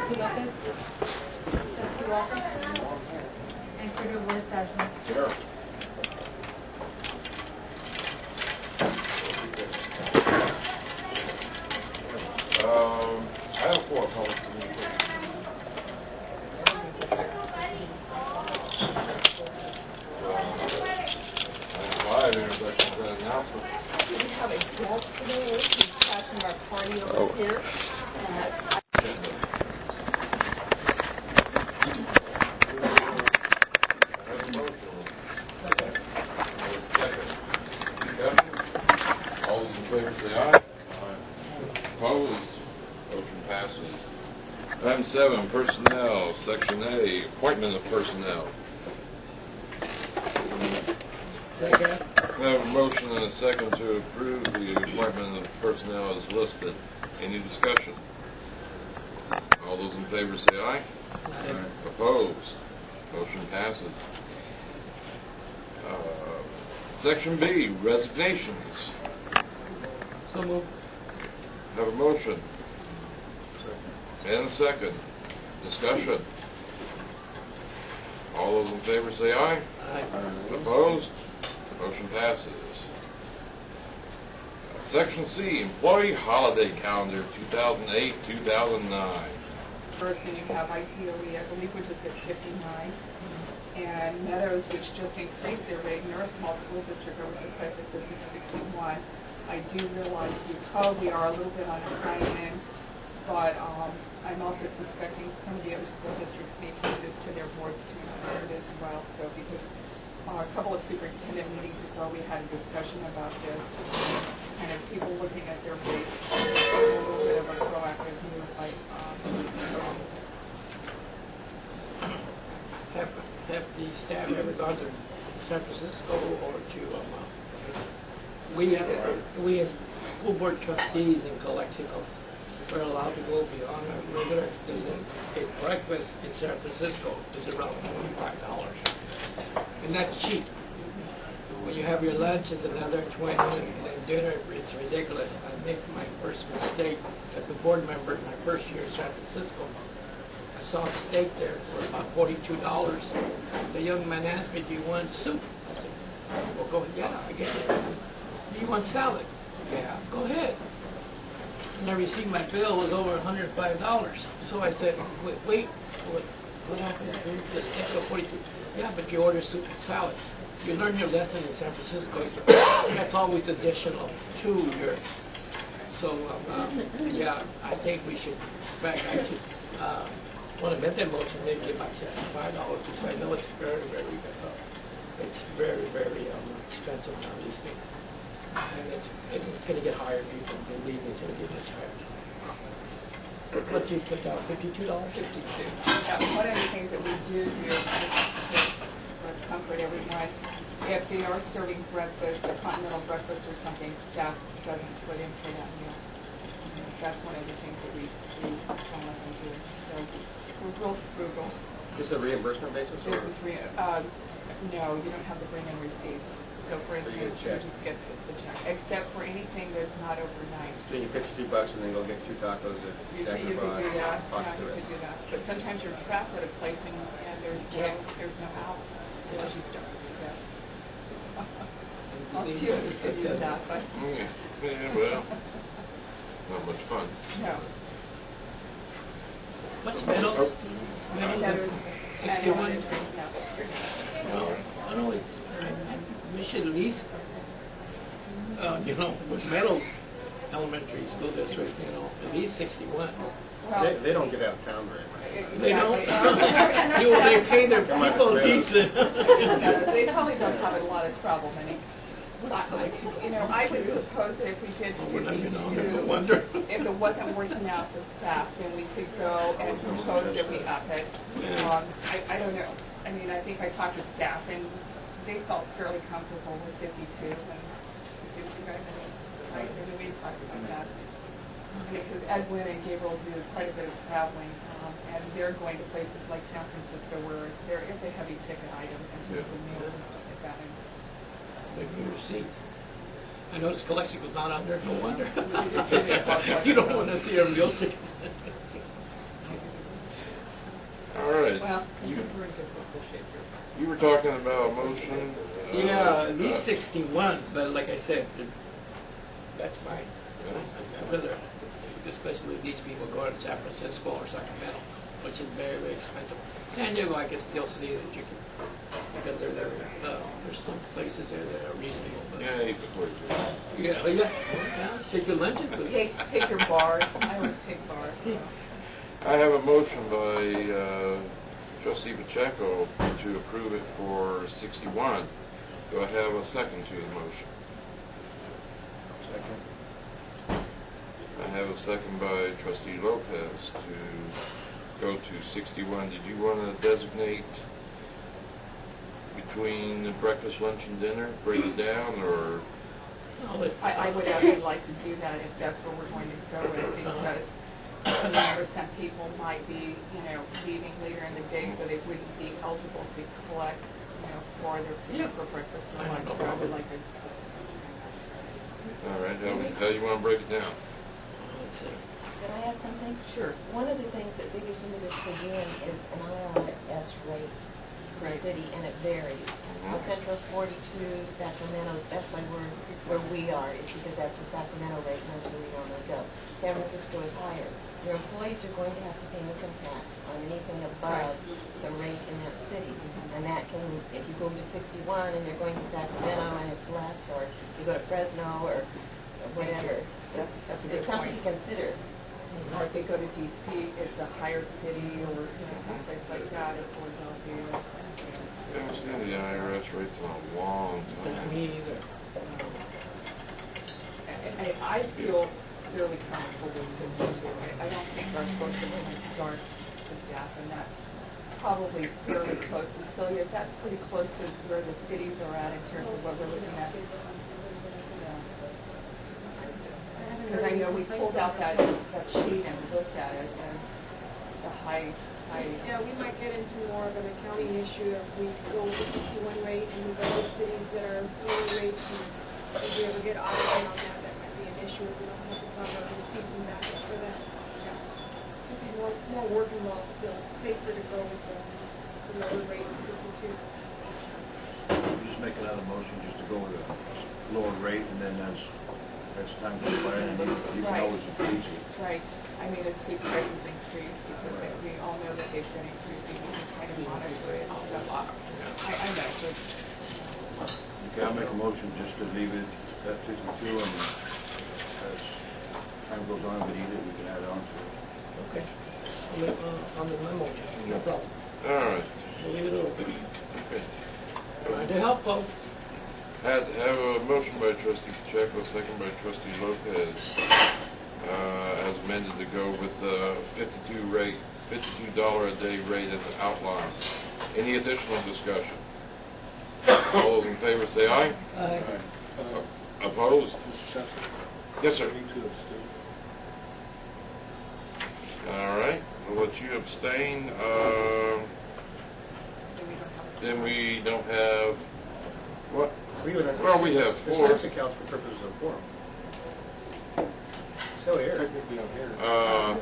Lopez. Trustee Walker. And for the work session. Sure. I have 4 public communications. I have 5 introductions and announcements. We have a guest today. He's passing our party over here. All those in favor say aye. Opposed? Motion passes. Item 7, Personnel, Section A, Appointment of Personnel. Second. We have a motion and a second to approve the appointment of personnel as listed. Any discussion? All those in favor say aye. Aye. Opposed? Motion passes. Section B, Resignations. So moved. Have a motion and a second. Discussion. All those in favor say aye. Aye. Opposed? Motion passes. Section C, Employee Holiday Calendar 2008-2009. First, and you have ICOE, I believe, which is at 59. And Meadows, which just increased their rate, and they're a small school district, over the price of 61. I do realize we probably are a little bit on the high end, but I'm also suspecting some of the other school districts may take this to their boards to consider it as well. So because a couple of superintendent meetings ago, we had a discussion about this, kind of people looking at their rates, a little bit of a proactive move, like Have the staff ever gone to San Francisco or to, we as school board trustees in Calexico, we're allowed to go beyond our regular, there's a breakfast in San Francisco is around $25. And that's cheap. When you have your lunch, it's another 20, and then dinner, it's ridiculous. I make my first mistake as a board member in my first year in San Francisco. I saw a steak there for about $42. The young man asked me, "Do you want soup?" I said, "Well, go, yeah, I get it. Do you want salad?" "Yeah, go ahead." And I received my bill, it was over $105. So I said, wait, what happened to the steak of 42? "Yeah, but you order soup and salad. You learn your lesson in San Francisco. That's always additional to your." So, yeah, I think we should, in fact, I should want to make that motion, maybe about $65, because I know it's very, it's very, expensive now these days. And it's going to get higher, people believe it's going to get much higher. What do you put down, $52? $52. One of the things that we do is to sort of comfort everyone, if they are serving breakfast, a continental breakfast or something, staff doesn't put in for that meal. That's one of the things that we don't let them do. So we're real frugal. Is it a reimbursement basis? Or? No, you don't have to bring in receipts. So for instance, you just get the check, except for anything that's not overnight. So you pitch $2 and then go get 2 tacos at You could do that. Yeah, you could do that. But sometimes you're trapped at a place and there's no out unless you start. Yeah. I'll see if you can do that, but Yeah, well, not much fun. no. What's Meadows? Meadows is 61? No. Well, I don't know, we should at least, with Meadows Elementary School District, at least 61. Well, They don't get out of town very much. They don't? They pay their people decent. They probably don't have a lot of trouble, many. I would propose that if we did 52, No wonder. if it wasn't working out for staff, then we could go and propose that we up it. I don't know. I mean, I think I talked to staff, and they felt fairly comfortable with 52. And did you guys, right? We talked about that. Because Edwin and Gabriel do quite a bit of traveling, and they're going to places like San Francisco where there is a heavy ticket item in terms of meals and stuff like that. Maybe receipts. I noticed collection was not on there, no wonder. You don't want to see a real ticket. Well, You can bring it up, we'll shake your- You were talking about a motion. Yeah, at least 61, but like I said, that's fine. Yeah. I'd rather, especially with these people going to San Francisco or Sacramento, which is very, very expensive. San Diego, I can still see that you can, because there's some places there that are reasonable. But Yeah, you could put it. yeah, take your lunch. take your bars. I always take bars. I have a motion by Trustee Pacheco to approve it for 61. Do I have a second to the motion? Second. I have a second by Trustee Lopez to go to 61. Did you want to designate between the breakfast, lunch, and dinner, break it down, or? I would actually like to do that if that's where we're going to go with, because some people might be, leaving later in the day, so they wouldn't be eligible to collect, for their for breakfast or lunch. So I would like to. All right, how you want to break it down? Can I add something? Sure. One of the things that figures into this per diem is an IRS rate per Right. city, and it varies. Well, Central's 42, Sacramento's, that's where we are, is because that's the Sacramento rate, and that's where we normally go. San Francisco is higher. Your employees are going to have to pay income tax on anything above the rate in that city. And that can, if you go to 61 and you're going to Sacramento and it's less, or you go to Fresno or whatever, That's a it's good something point. to consider. Or if they go to DC, it's a higher city, or someplace like that, or Philadelphia. I haven't seen the IRS rates in a long time. Me either. I feel fairly comfortable with this too. I don't think our first amendment starts to death, and that's probably fairly close. And Celia, that's pretty close to where the cities are at in terms of what we're looking at. Because I know we pulled out that sheet and looked at it, and the high. Yeah, we might get into more of an accounting issue if we go with the 61 rate and we go to cities that are lower rates, and if we ever get audited on that, that might be an issue if we don't have to cover the fees and back up for that. Yeah. It'd be more work involved, so safer to go with the lower rate of 52. Just make another motion just to go with a lower rate, and then as time goes by, and you can always increase it. Right. I mean, as food prices increase, because we all know that they've been increasing, we can kind of monitor it and stuff. I know, but Okay, I'll make a motion just to leave it at 52, and as time goes on, we need it, we can add on to it. Okay. On the memo, no problem. All right. We'll leave it open. Okay. Trying to help, folks. Have a motion by Trustee Pacheco, second by Trustee Lopez, as amended to go with the $52 a day rate as outlined. Any additional discussion? All those in favor say aye. Aye. Opposed? Yes, sir. All right, we'll let you abstain. Then we don't have, what? Well, we have four. This accounts for purposes of quorum. Still here. Technically, I'm here.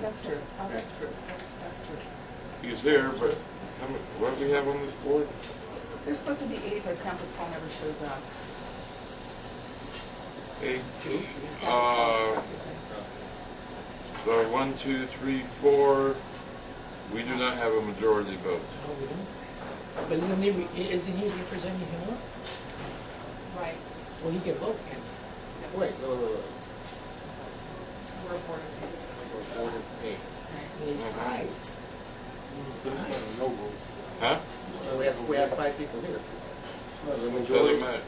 that's true. Oh, that's true. That's true. He's here, but what do we have on this board? There's supposed to be 8, but campus hall never shows up. 8. So 1, 2, 3, 4. We do not have a majority vote. No, we don't. But isn't he representing him? Right. Well, he can vote, can't Wait, no. We're a board of people. Board of 8. Right. he? He's right. No vote. Huh? We have 5 people here. The Doesn't majority? matter.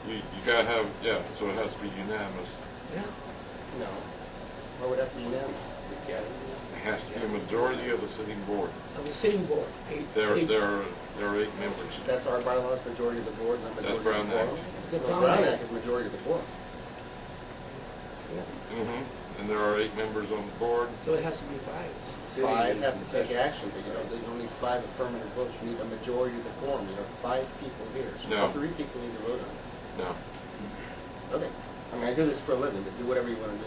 You gotta have, yeah, so it has to be unanimous. Yeah. No. Or would that be unanimous? Yeah. It has to be a majority of the sitting board. On the sitting board. There are 8 members. That's our bylaws, majority of the board, not That's majority of Brown the Act. quorum. The No, Brown Brown Act. Act is majority of the quorum. And there are 8 members on the board. So it has to be 5. 5 have to take action, but you don't need 5 affirmative votes, you need a majority of the quorum, you have 5 people here. So No. 3 people need to vote on it. No. Okay. I mean, I do this for a living, but do whatever you want to do.